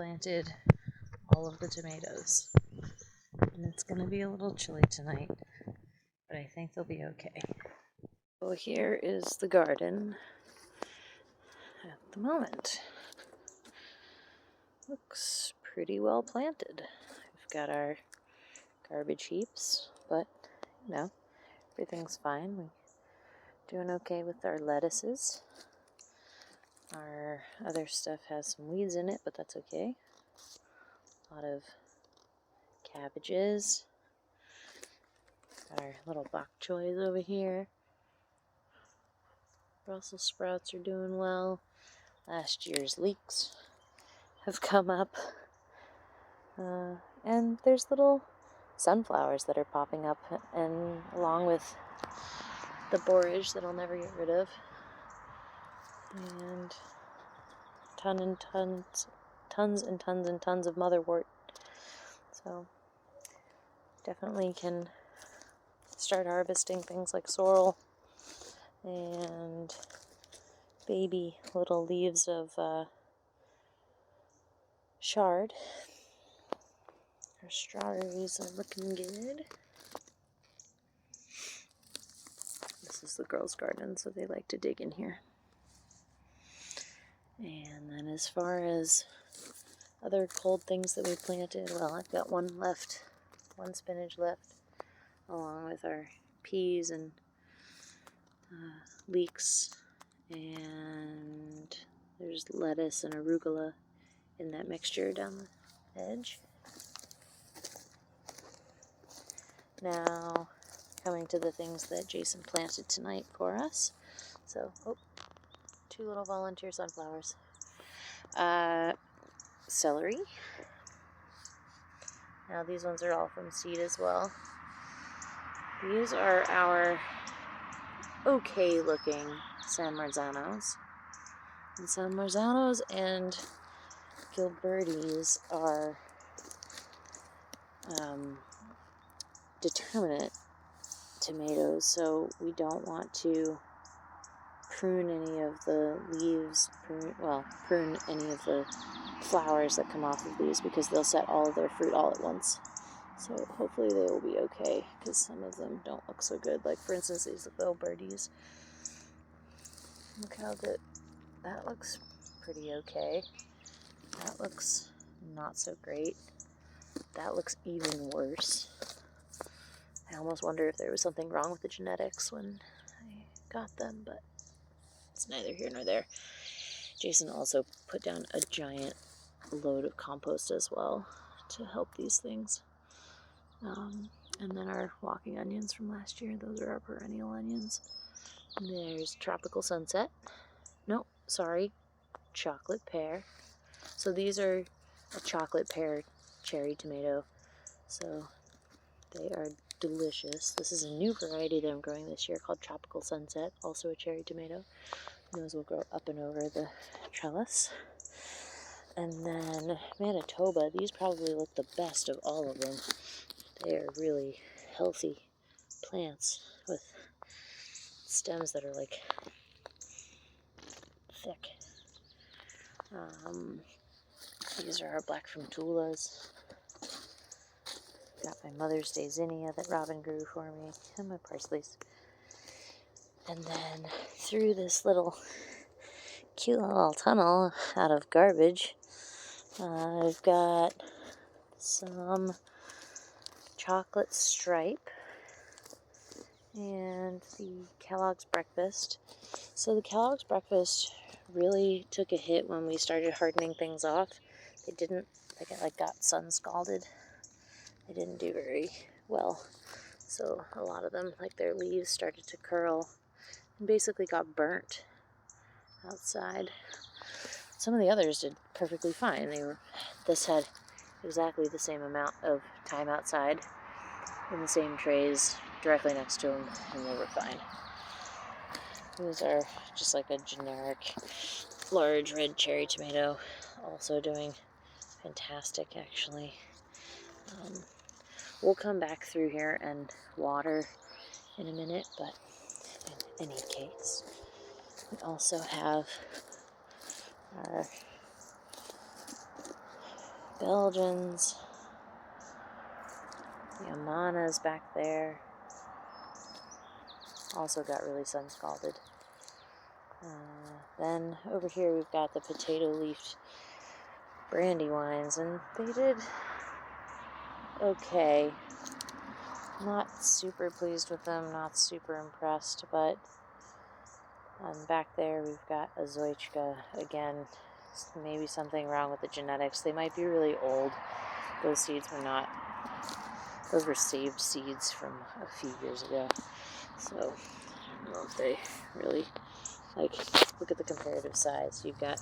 planted all of the tomatoes. And it's going to be a little chilly tonight, but I think they'll be okay. So here is the garden at the moment. Looks pretty well planted. We've got our garbage heaps, but you know, everything's fine. We're doing okay with our lettuces. Our other stuff has some weeds in it, but that's okay. A lot of cabbages. Got our little bok choys over here. Brussels sprouts are doing well. Last year's leeks have come up. And there's little sunflowers that are popping up, and along with the borage that I'll never get rid of. And tons and tons of motherwort. So definitely can start harvesting things like sorrel and baby little leaves of chard. Our strawberries are looking good. This is the girls' garden, so they like to dig in here. And then as far as other cold things that we planted, well, I've got one spinach left, along with our peas and leeks, and there's lettuce and arugula in that mixture down the edge. Now, coming to the things that Jason planted tonight for us. So, two little volunteer sunflowers. Celery. Now these ones are all from seed as well. These are our okay looking San Marzanos. And San Marzanos and Gilbertis are determinate tomatoes, so we don't want to prune any of the leaves, prune any of the flowers that come off of these, because they'll set all of their fruit all at once. So hopefully they will be okay, because some of them don't look so good. Like for instance, these little birdies. Look how good. That looks pretty okay. That looks not so great. That looks even worse. I almost wonder if there was something wrong with the genetics when I got them, but it's neither here nor there. Jason also put down a giant load of compost as well to help these things. And then our walking onions from last year, those are our perennial onions. There's tropical sunset. No, sorry, chocolate pear. So these are a chocolate pear cherry tomato. So they are delicious. This is a new variety that I'm growing this year called Tropical Sunset, also a cherry tomato. Those will grow up and over the trellis. And then Manitoba, these probably look the best of all of them. They are really healthy plants with stems that are like thick. These are our black frontulas. Got my Mother's Day zinnia that Robin grew for me, and my parsleys. And then through this cute little tunnel out of garbage, I've got some chocolate stripe and the Kellogg's breakfast. So the Kellogg's breakfast really took a hit when we started hardening things off. They got sun scalded. They didn't do very well. So a lot of them, like their leaves, started to curl and basically got burnt outside. Some of the others did perfectly fine. This had exactly the same amount of time outside in the same trays directly next to them, and they were fine. These are just like a generic large red cherry tomato, also doing fantastic actually. We'll come back through here and water in a minute, but in any case, we also have our Belgians. The Amana's back there. Also got really sun scalded. Then over here we've got the potato leaf brandywines, and they did okay. Not super pleased with them, not super impressed, but back there we've got a Zoichka again. Maybe something wrong with the genetics. They might be really old. Those seeds were not, those were saved seeds from a few years ago. So I don't know if they really, like, look at the comparative size. You've got,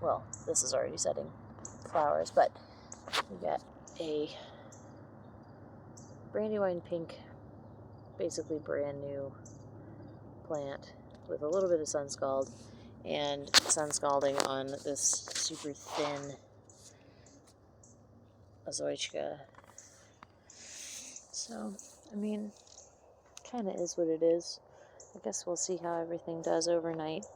well, this is already setting flowers, but you've got a Brandywine pink, basically brand new plant with a little bit of sun scald and sun scalding on this super thin Azoichka. So, I mean, kind of is what it is. I guess we'll see how everything does overnight.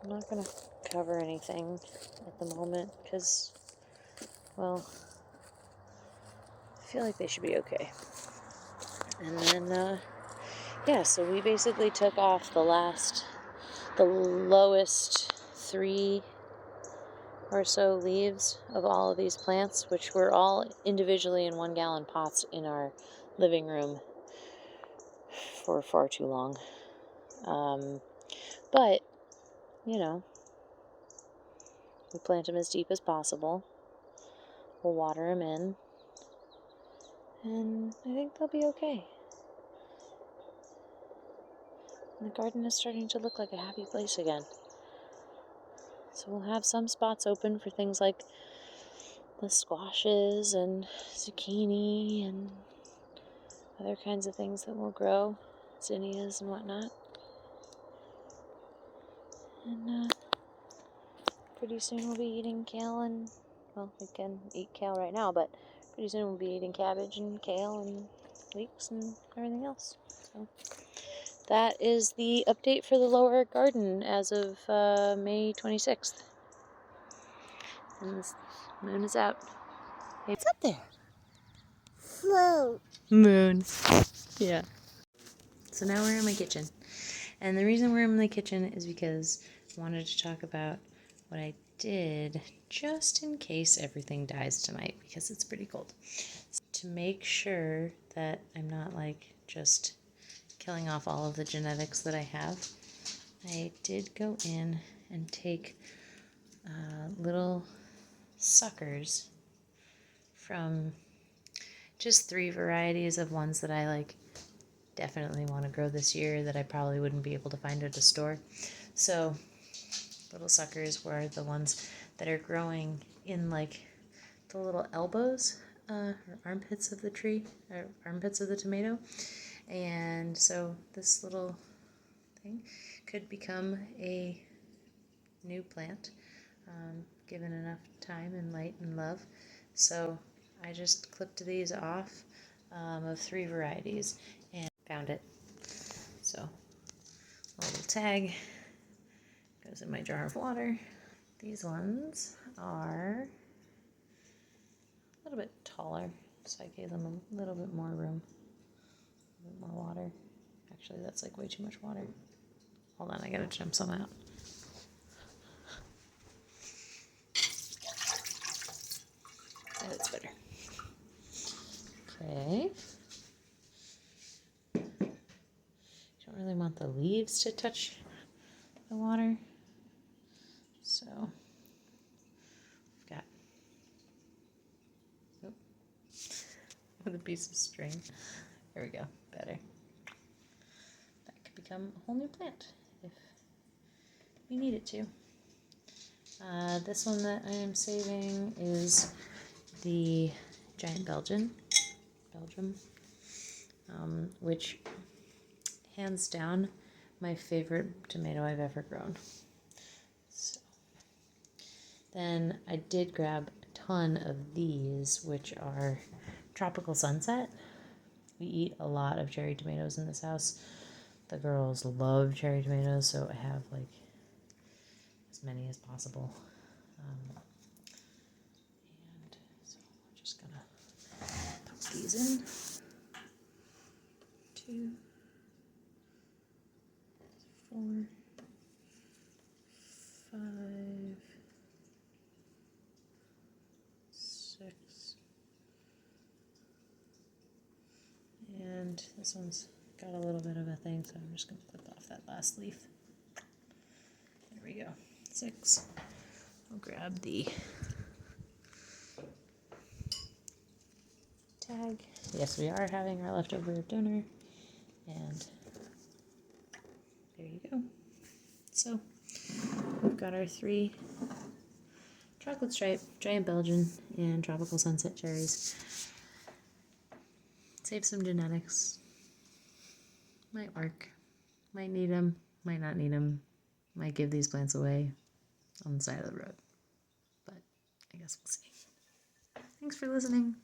I'm not going to cover anything at the moment because, well, I feel like they should be okay. And then, yeah, so we basically took off the lowest 3 or so leaves of all of these plants, which were all individually in 1-gallon pots in our living room for far too long. But, you know, we plant them as deep as possible. We'll water them in, and I think they'll be okay. And the garden is starting to look like a happy place again. So we'll have some spots open for things like the squashes and zucchini and other kinds of things that will grow, zinnias and whatnot. And pretty soon we'll be eating kale and, well, we can eat kale right now, but pretty soon we'll be eating cabbage and kale and leeks and everything else. So that is the update for the lower garden as of May 26th. And the moon is out. Hey, what's up there? Moon. Yeah. So now we're in my kitchen. And the reason we're in the kitchen is because I wanted to talk about what I did just in case everything dies tonight, because it's pretty cold. To make sure that I'm not like just killing off all of the genetics that I have, I did go in and take little suckers from just 3 varieties of ones that I like definitely want to grow this year that I probably wouldn't be able to find at a store. So little suckers were the ones that are growing in like the little elbows or armpits of the tree, or armpits of the tomato. And so this little thing could become a new plant given enough time and light and love. So I just clipped these off of 3 varieties and found it. So a little tag goes in my jar of water. These ones are a little bit taller, so I gave them a little bit more room, a bit more water. Actually, that's like way too much water. Hold on, I gotta jump some out. That's better. Okay. You don't really want the leaves to touch the water. So I've got with a piece of string. There we go. Better. That could become a whole new plant if we need it to. This one that I am saving is the giant Belgium, which hands down my favorite tomato I've ever grown. So then I did grab a ton of these, which are Tropical Sunset. We eat a lot of cherry tomatoes in this house. The girls love cherry tomatoes, so I have like as many as possible. these in. 2, 4, 5, 6, and this one's got a little bit of a thing, so I'm just going to clip off that last leaf. There we go. 6. I'll grab the tag. Yes, we are having our leftover dinner, and there you go. So we've got our 3 chocolate stripe, giant Belgian, and tropical sunset cherries. Save some genetics. Might work. Might need them. Might not need them. Might give these plants away on the side of the road. But I guess we'll see. Thanks for listening.